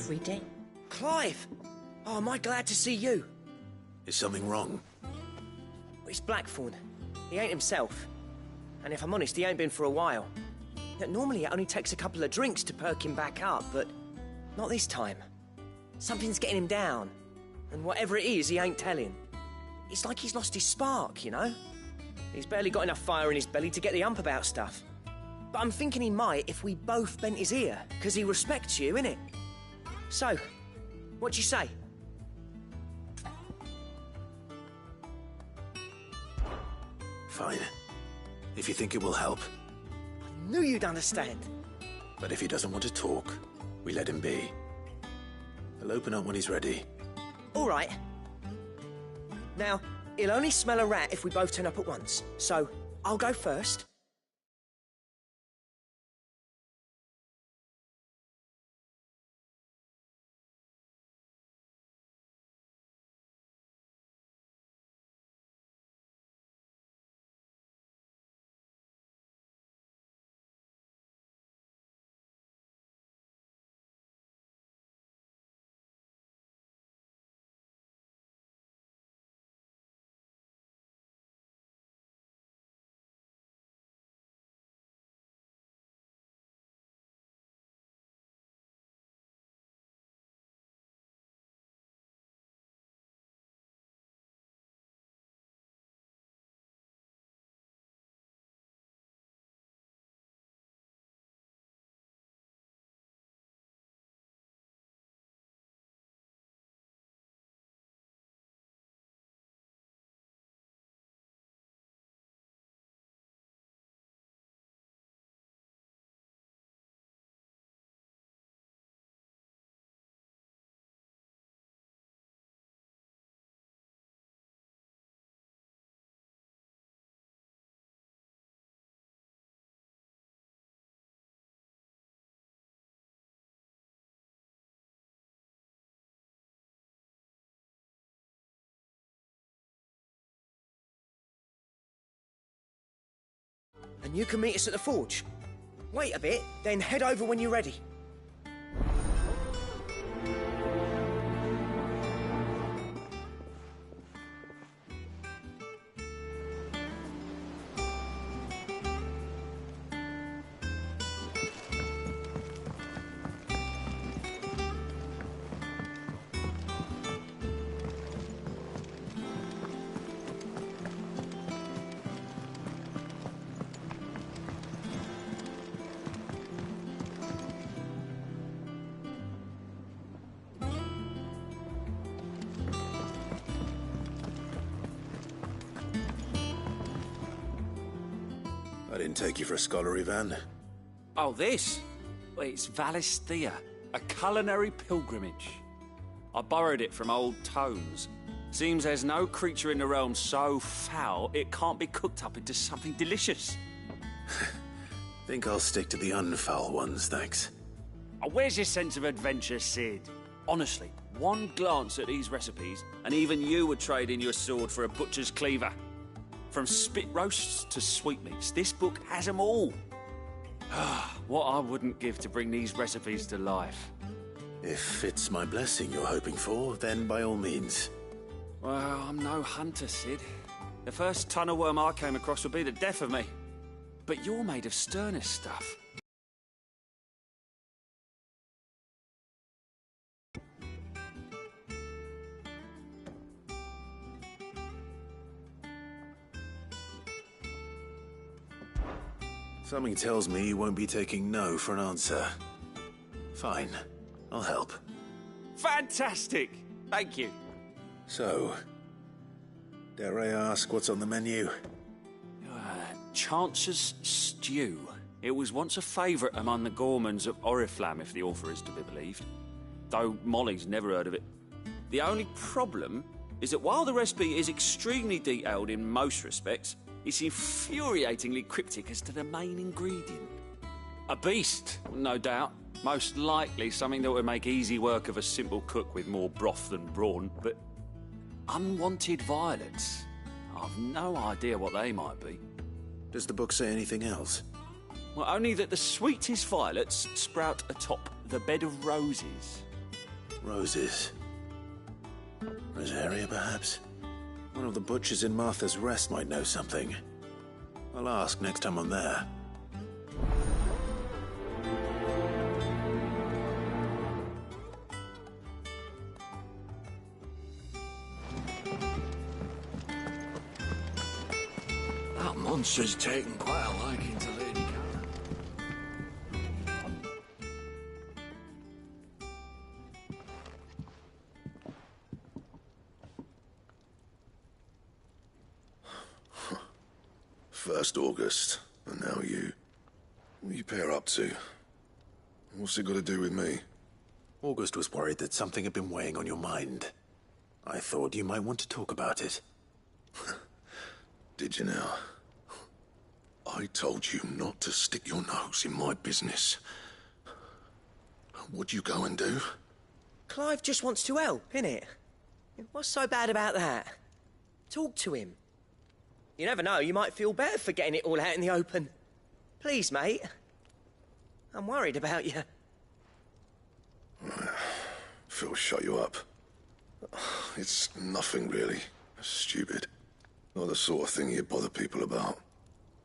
every day. Clive! Oh, am I glad to see you? Is something wrong? It's Blackthorn. He ain't himself. And if I'm honest, he ain't been for a while. Normally it only takes a couple of drinks to perk him back up, but not this time. Something's getting him down. And whatever it is, he ain't telling. It's like he's lost his spark, you know? He's barely got enough fire in his belly to get the ump about stuff. But I'm thinking he might if we both bent his ear, because he respects you, innit? So, what do you say? Fine. If you think it will help. I knew you'd understand. But if he doesn't want to talk, we let him be. He'll open up when he's ready. All right. Now, he'll only smell a rat if we both turn up at once. So, I'll go first. And you can meet us at the forge. Wait a bit, then head over when you're ready. I didn't take you for a scholar, Ivan. Oh, this? Well, it's Valisthea, a culinary pilgrimage. I borrowed it from old tomes. Seems there's no creature in the realm so foul it can't be cooked up into something delicious. Think I'll stick to the unfoul ones, thanks. Oh, where's your sense of adventure, Sid? Honestly, one glance at these recipes, and even you would trade in your sword for a butcher's cleaver. From spit roasts to sweetmeats, this book has them all. What I wouldn't give to bring these recipes to life. If it's my blessing you're hoping for, then by all means. Well, I'm no hunter, Sid. The first ton of worm I came across would be the death of me. But you're made of sterner stuff. Something tells me you won't be taking no for an answer. Fine, I'll help. Fantastic! Thank you. So, dare I ask what's on the menu? Chance's Stew. It was once a favourite among the gourmands of Oriflamme, if the author is to be believed. Though Molly's never heard of it. The only problem is that while the recipe is extremely detailed in most respects, it's infuriatingly cryptic as to the main ingredient. A beast, no doubt. Most likely something that would make easy work of a simple cook with more broth than brawn, but unwanted violets. I've no idea what they might be. Does the book say anything else? Well, only that the sweetest violets sprout atop the bed of roses. Roses. Rosaria, perhaps? One of the butchers in Martha's Rest might know something. I'll ask next time I'm there. That monster's taken quite a liking to Lady Karen. First August, and now you. What are you pair up to? What's it got to do with me? August was worried that something had been weighing on your mind. I thought you might want to talk about it. Did you now? I told you not to stick your nose in my business. What'd you go and do? Clive just wants to help, innit? What's so bad about that? Talk to him. You never know, you might feel better for getting it all out in the open. Please, mate. I'm worried about you. Phil, shut you up. It's nothing, really. Stupid. Not the sort of thing you bother people about.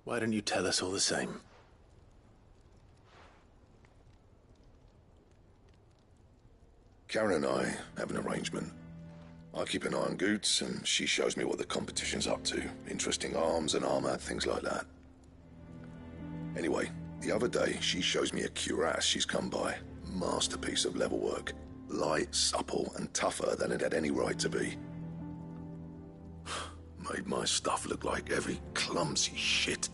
Why don't you tell us all the same? Karen and I have an arrangement. I keep an eye on Goots, and she shows me what the competition's up to. Interesting arms and armor, things like that. Anyway, the other day, she shows me a cuirass she's come by. Masterpiece of level work. Light, supple, and tougher than it had any right to be. Made my stuff look like every clumsy shit.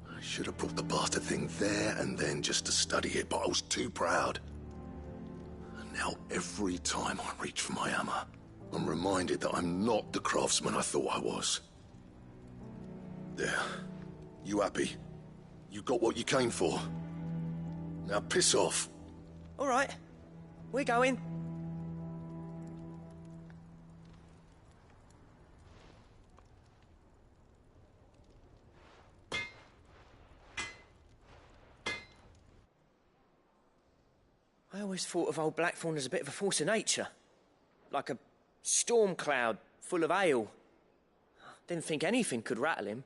I should have brought the bastard thing there and then just to study it, but I was too proud. Now, every time I reach for my hammer, I'm reminded that I'm not the craftsman I thought I was. There. You happy? You got what you came for. Now piss off. All right. We're going. I always thought of old Blackthorn as a bit of a force of nature. Like a storm cloud full of ale. Didn't think anything could rattle him.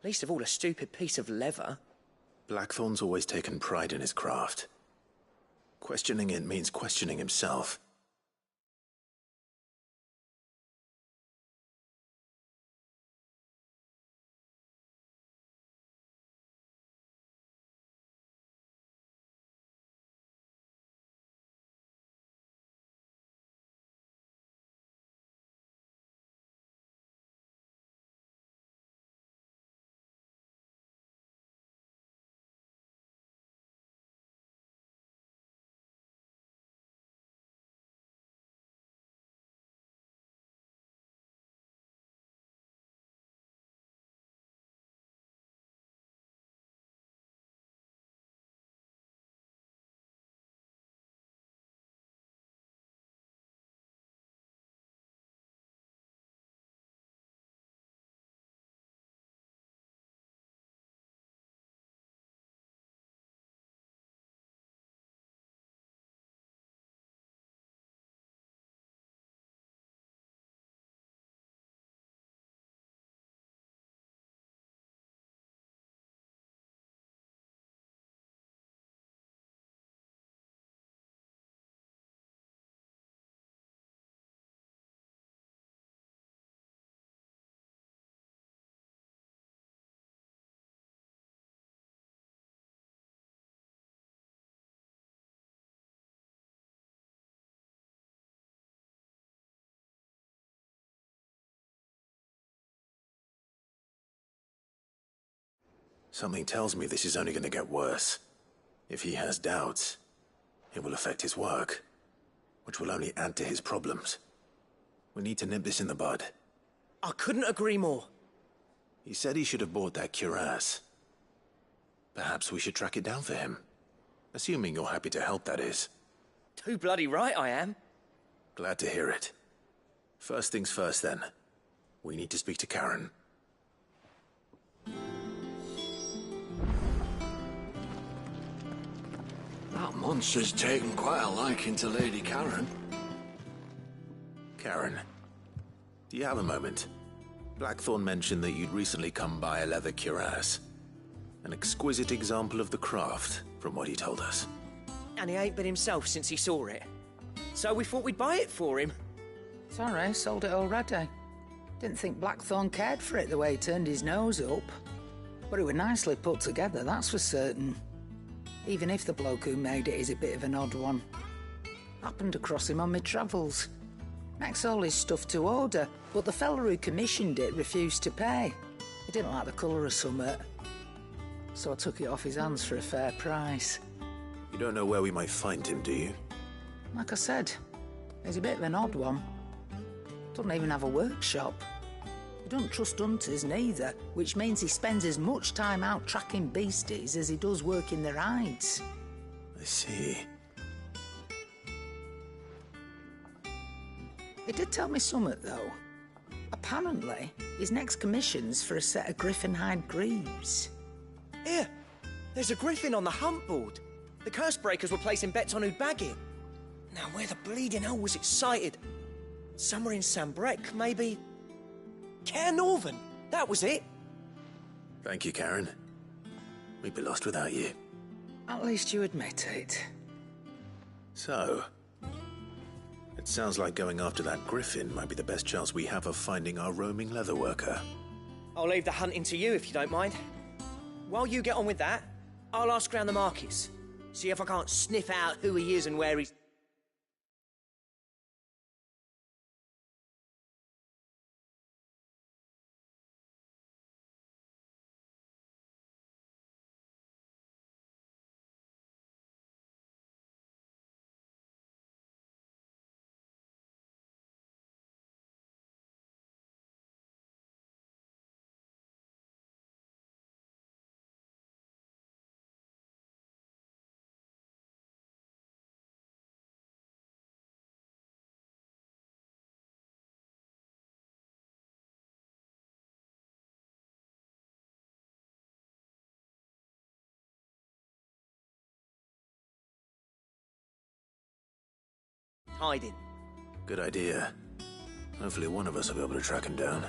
Least of all a stupid piece of leather. Blackthorn's always taken pride in his craft. Questioning it means questioning himself. Something tells me this is only going to get worse. If he has doubts, it will affect his work, which will only add to his problems. We need to nip this in the bud. I couldn't agree more. He said he should have bought that cuirass. Perhaps we should track it down for him. Assuming you're happy to help, that is. Too bloody right I am. Glad to hear it. First things first, then. We need to speak to Karen. That monster's taken quite a liking to Lady Karen. Karen, do you have a moment? Blackthorn mentioned that you'd recently come by a leather cuirass. An exquisite example of the craft, from what he told us. And he ain't been himself since he saw it. So we thought we'd buy it for him. Sorry, sold it already. Didn't think Blackthorn cared for it the way he turned his nose up. But it was nicely put together, that's for certain. Even if the bloke who made it is a bit of an odd one. Happened across him on my travels. Makes all his stuff to order, but the fella who commissioned it refused to pay. He didn't like the colour of summit. So I took it off his hands for a fair price. You don't know where we might find him, do you? Like I said, he's a bit of an odd one. Doesn't even have a workshop. He doesn't trust hunters neither, which means he spends as much time out tracking beasties as he does working their hides. I see. He did tell me something, though. Apparently, his next commission's for a set of griffin hide greaves. Here, there's a griffin on the hunt board. The curse breakers were placing bets on who'd bag it. Now, where the bleeding hell was it sighted? Somewhere in Sambrec, maybe? Care Northern, that was it. Thank you, Karen. We'd be lost without you. At least you admit it. So, it sounds like going after that griffin might be the best chance we have of finding our roaming leatherworker. I'll leave the hunting to you if you don't mind. While you get on with that, I'll ask around the markets. See if I can't sniff out who he is and where he's... hiding. Good idea. Hopefully one of us will be able to track him down.